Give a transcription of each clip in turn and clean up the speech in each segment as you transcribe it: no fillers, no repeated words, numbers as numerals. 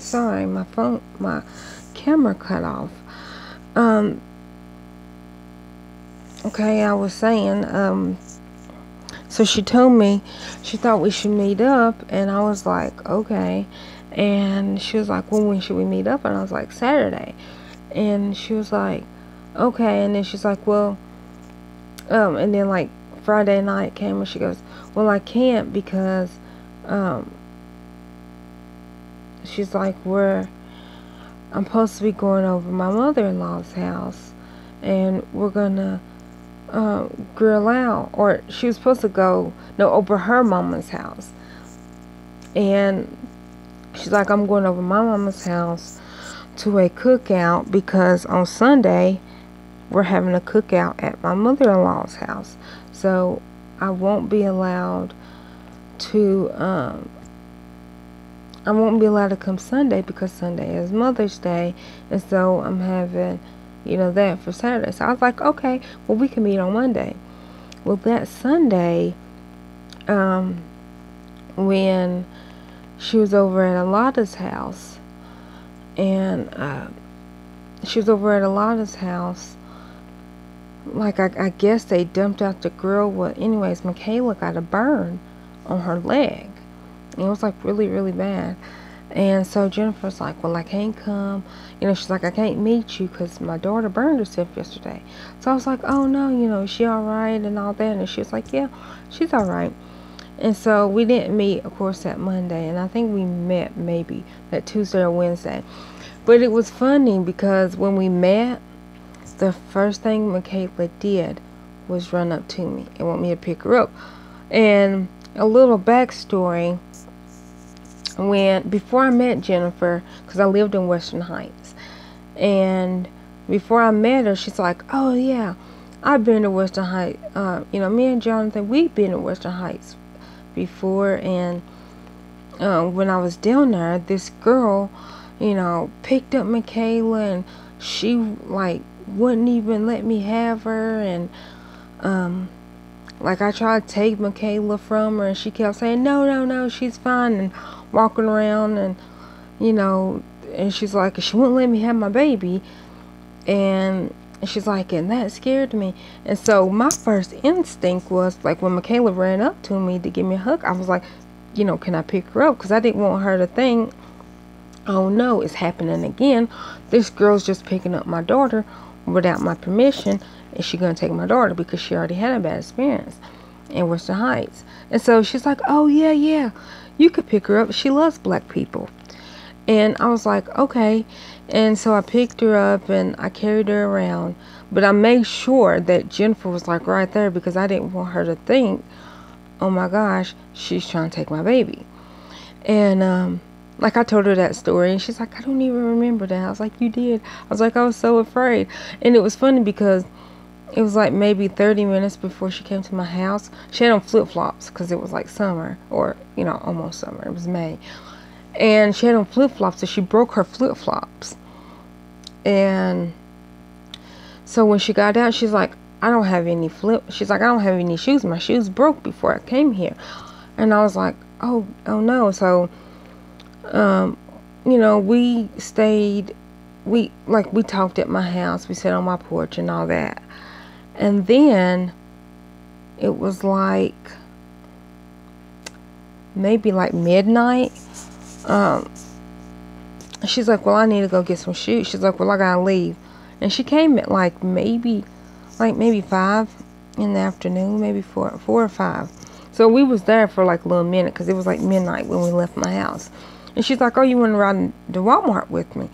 Sorry, my camera cut off. Okay, I was saying, so she told me she thought we should meet up, and I was like, okay. And she was like, well, when should we meet up? And I was like, Saturday. And she was like, okay. And then she's like, well, and then like Friday night came and she goes, well, I can't because, she's like, I'm supposed to be going over my mother-in-law's house, and we're gonna grill out. Or she was supposed to go over her mama's house, and she's like, I'm going over my mama's house to a cookout because on Sunday we're having a cookout at my mother-in-law's house, so I won't be allowed to come Sunday because Sunday is Mother's Day, and so I'm having, that for Saturday. So I was like, okay, well, we can meet on Monday. Well, that Sunday, when she was over at Alada's house, and like, I guess they dumped out the grill. Well, anyways, Michaela got a burn on her leg. It was like really, really bad. And so Jennifer's like, well, I can't come. She's like, I can't meet you because my daughter burned herself yesterday. So I was like, oh no, is she all right and all that? And she was like, yeah, she's all right. And so we didn't meet, of course, that Monday. And I think we met maybe that Tuesday or Wednesday. But it was funny because when we met, the first thing Michaela did was run up to me and want me to pick her up. And a little backstory. Before I met Jennifer, because I lived in Western Heights, and before I met her, she's like, oh yeah, I've been to Western Heights. Me and Jonathan, we've been to Western Heights before, and when I was down there, this girl, picked up Michaela, and she like wouldn't even let me have her, and like I tried to take Michaela from her, and she kept saying, no, she's fine, and walking around, and and she's like, she wouldn't let me have my baby, and she's like, and that scared me. And so my first instinct was like, when Michaela ran up to me to give me a hug, I was like, can I pick her up? Because I didn't want her to think, oh no, it's happening again. This girl's just picking up my daughter without my permission. Is she gonna take my daughter? Because she already had a bad experience in Western Heights. And so she's like, oh yeah, you could pick her up. She loves black people. And I was like, okay. And so I picked her up and I carried her around. But I made sure that Jennifer was like right there, because I didn't want her to think, oh my gosh, she's trying to take my baby. And like I told her that story, and she's like, I don't even remember that. I was like, you did. I was like, I was so afraid. And it was funny because it was like maybe 30 minutes before she came to my house. She had on flip-flops because it was like summer, or almost summer. It was May. And she had on flip-flops, so she broke her flip-flops. And so when she got out, she's like, I don't have any shoes. My shoes broke before I came here. And I was like, oh no. So we stayed, we talked at my house, we sat on my porch and all that. And then it was like maybe like midnight. She's like, well, I need to go get some shoes. She's like, well, I gotta leave. And she came at like maybe 5 in the afternoon, maybe 4 or 5. So we was there for like a little minute because it was like midnight when we left my house. And she's like, oh, you want to ride to Walmart with me?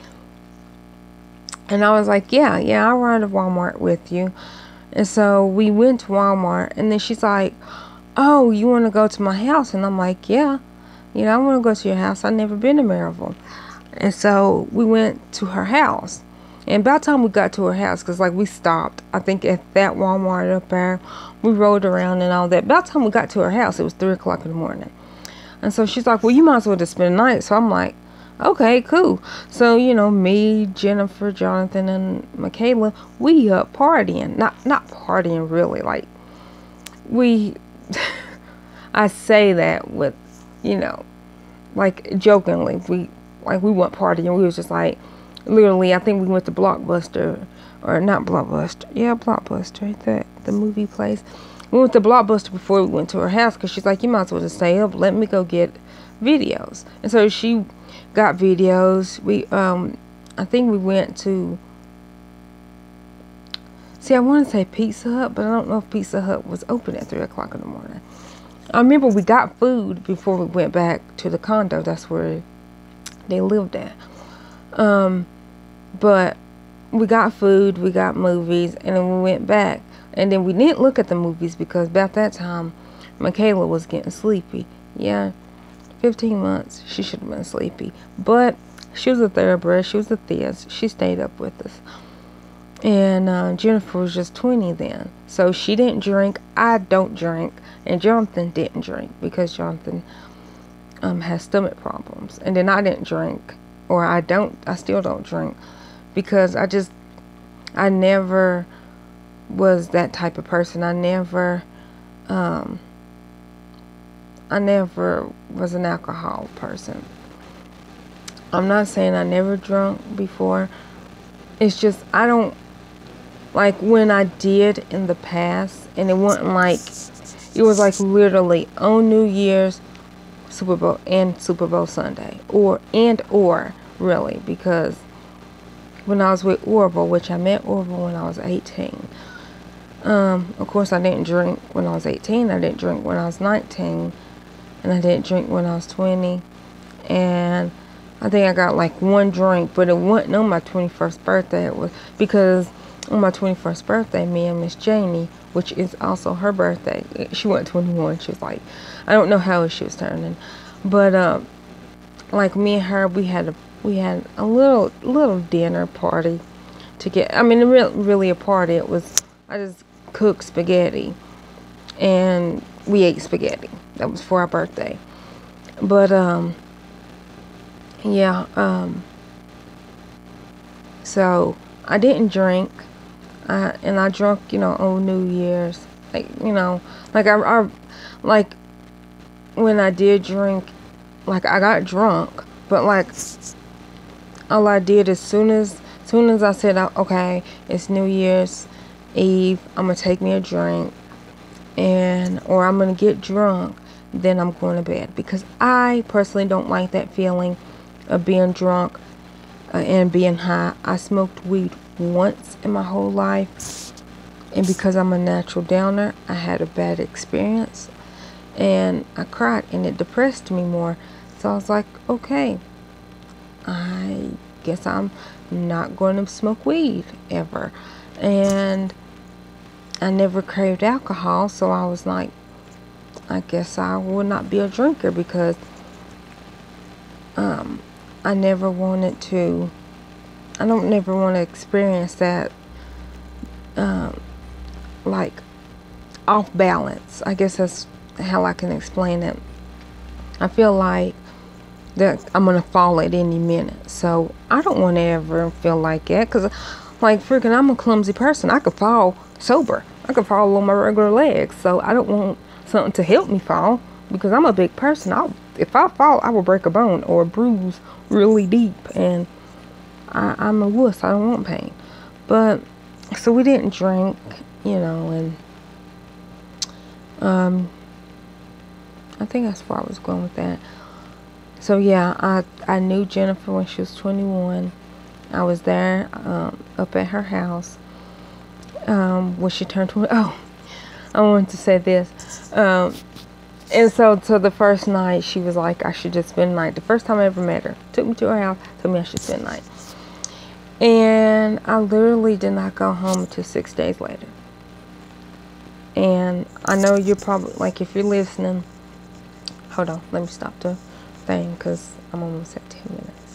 And I was like, yeah, I'll ride to Walmart with you. And so we went to Walmart, and then she's like, oh, you want to go to my house? And I'm like, yeah, I want to go to your house. I've never been to Maryville. And so we went to her house. And by the time we got to her house, because like we stopped, I think at that Walmart up there, we rode around and all that. By the time we got to her house, it was 3 o'clock in the morning. And so she's like, well, you might as well just spend the night. So I'm like, okay, cool. So, me, Jennifer, Jonathan, and Michaela, we up partying. Not partying really. Like, I say that with, like jokingly. like we went partying. We was just like, literally, I think we went to Blockbuster, or not Blockbuster. Yeah, Blockbuster, the movie place. We went to Blockbuster before we went to her house because she's like, you might as well just stay up. Let me go get videos. And so she got videos. I think we went to, see, I want to say Pizza Hut, but I don't know if Pizza Hut was open at 3 o'clock in the morning. I remember we got food before we went back to the condo. That's where they lived at. But we got food, we got movies, and then we went back. And then we didn't look at the movies because about that time, Michaela was getting sleepy. Yeah, 15 months, she should have been sleepy. But she was a thoroughbred, she was a Theus. She stayed up with us. And Jennifer was just 20 then. So she didn't drink, I don't drink, and Jonathan didn't drink because Jonathan has stomach problems. And then I didn't drink, or I still don't drink because I never was that type of person. I never was an alcohol person. I'm not saying I never drunk before. It's just I don't, like when I did in the past, and it wasn't like, it was like literally on New Year's, Super Bowl, and Super Bowl Sunday, or really, because when I was with Orville, which I met Orville when I was 18. Of course, I didn't drink when I was 18. I didn't drink when I was 19. And I didn't drink when I was 20. And I think I got like one drink, but it wasn't on my 21st birthday. It was because on my 21st birthday, me and Miss Janie, which is also her birthday, she went 21. She was like, I don't know how old she was turning. But like me and her, we had a little dinner party to get, I mean, really a party. It was, I just cooked spaghetti and we ate spaghetti. That was for our birthday. But yeah, so I didn't drink, and I drunk, on New Year's, like, like I like when I did drink, like I got drunk, but like all I did as soon as I said, okay, it's New Year's Eve, I'm gonna take me a drink, or I'm gonna get drunk, then I'm going to bed, because I personally don't like that feeling of being drunk and being high. I smoked weed once in my whole life, and because I'm a natural downer, I had a bad experience and I cried, and it depressed me more. So I was like, okay, I guess I'm not going to smoke weed ever. And I never craved alcohol, so I was like, I guess I will not be a drinker, because I never wanted to, I don't never want to experience that like off balance. I guess that's how I can explain it. I feel like that I'm gonna fall at any minute, so I don't want to ever feel like that, because like freaking I'm a clumsy person. I could fall sober, I could fall on my regular legs, so I don't want something to help me fall, because I'm a big person. If I fall, I will break a bone or a bruise really deep, and I'm a wuss. I don't want pain. But so we didn't drink, and I think that's where I was going with that. So yeah, I knew Jennifer when she was 21. I was there up at her house when she turned 20. Oh, I wanted to say this. And so the first night, she was like, I should just spend the night. The first time I ever met her, took me to her house, told me I should spend the night. And I literally did not go home until 6 days later. And I know you're probably, like, if you're listening, hold on, let me stop the thing, because I'm almost at 10 minutes.